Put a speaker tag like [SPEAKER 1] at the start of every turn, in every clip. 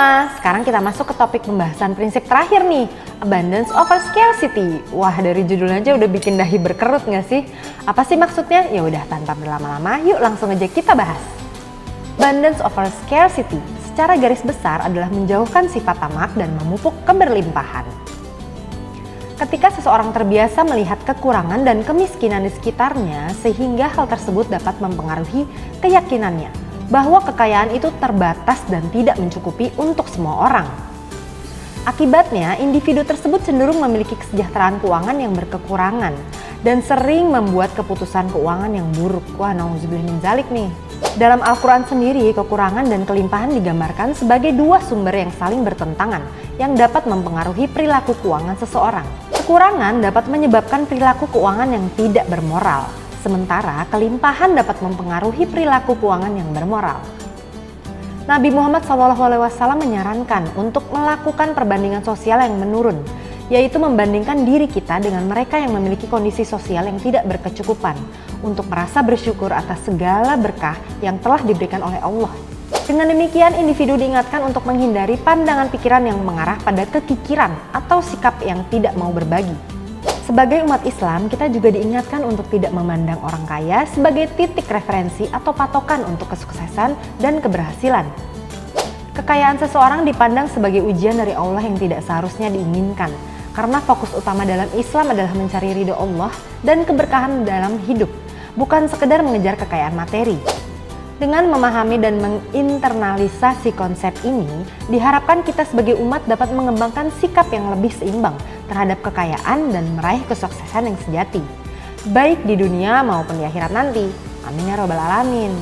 [SPEAKER 1] semua, sekarang kita masuk ke topik pembahasan prinsip terakhir nih, abundance over scarcity. Wah, dari judulnya aja udah bikin dahi berkerut gak sih? Apa sih maksudnya? Ya udah, tanpa berlama-lama, yuk langsung aja kita bahas. Abundance over scarcity secara garis besar adalah menjauhkan sifat tamak dan memupuk keberlimpahan. Ketika seseorang terbiasa melihat kekurangan dan kemiskinan di sekitarnya, sehingga hal tersebut dapat mempengaruhi keyakinannya bahwa kekayaan itu terbatas dan tidak mencukupi untuk semua orang. Akibatnya, individu tersebut cenderung memiliki kesejahteraan keuangan yang berkekurangan dan sering membuat keputusan keuangan yang buruk. Wah, nauzubillah min dzalik nih. Dalam Al-Quran sendiri, kekurangan dan kelimpahan digambarkan sebagai dua sumber yang saling bertentangan yang dapat mempengaruhi perilaku keuangan seseorang. Kekurangan dapat menyebabkan perilaku keuangan yang tidak bermoral, sementara kelimpahan dapat mempengaruhi perilaku keuangan yang bermoral. Nabi Muhammad SAW menyarankan untuk melakukan perbandingan sosial yang menurun, yaitu membandingkan diri kita dengan mereka yang memiliki kondisi sosial yang tidak berkecukupan, untuk merasa bersyukur atas segala berkah yang telah diberikan oleh Allah. Dengan demikian, individu diingatkan untuk menghindari pandangan pikiran yang mengarah pada kekikiran atau sikap yang tidak mau berbagi. Sebagai umat Islam, kita juga diingatkan untuk tidak memandang orang kaya sebagai titik referensi atau patokan untuk kesuksesan dan keberhasilan. Kekayaan seseorang dipandang sebagai ujian dari Allah yang tidak seharusnya diinginkan, karena fokus utama dalam Islam adalah mencari ridho Allah dan keberkahan dalam hidup, bukan sekedar mengejar kekayaan materi. Dengan memahami dan menginternalisasi konsep ini, diharapkan kita sebagai umat dapat mengembangkan sikap yang lebih seimbang terhadap kekayaan dan meraih kesuksesan yang sejati, baik di dunia maupun di akhirat nanti. Amin ya robbal alamin.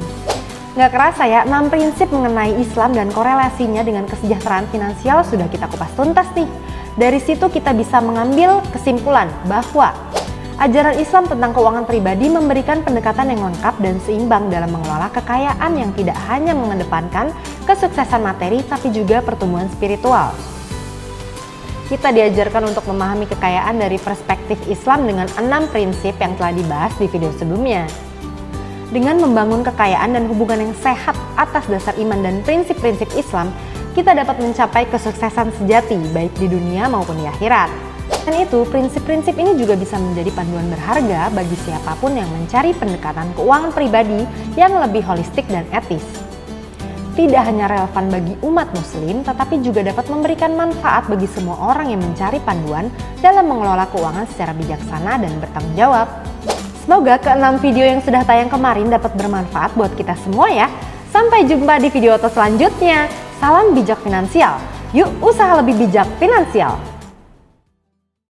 [SPEAKER 1] Gak kerasa ya, 6 prinsip mengenai Islam dan korelasinya dengan kesejahteraan finansial sudah kita kupas tuntas nih. Dari situ kita bisa mengambil kesimpulan bahwa ajaran Islam tentang keuangan pribadi memberikan pendekatan yang lengkap dan seimbang dalam mengelola kekayaan yang tidak hanya mengedepankan kesuksesan materi tapi juga pertumbuhan spiritual. Kita diajarkan untuk memahami kekayaan dari perspektif Islam dengan 6 prinsip yang telah dibahas di video sebelumnya. Dengan membangun kekayaan dan hubungan yang sehat atas dasar iman dan prinsip-prinsip Islam, kita dapat mencapai kesuksesan sejati baik di dunia maupun di akhirat. Dan itu, prinsip-prinsip ini juga bisa menjadi panduan berharga bagi siapapun yang mencari pendekatan keuangan pribadi yang lebih holistik dan etis. Tidak hanya relevan bagi umat muslim, tetapi juga dapat memberikan manfaat bagi semua orang yang mencari panduan dalam mengelola keuangan secara bijaksana dan bertanggung jawab. Semoga ke-6 video yang sudah tayang kemarin dapat bermanfaat buat kita semua ya. Sampai jumpa di video selanjutnya. Salam bijak finansial. Yuk usaha lebih bijak finansial.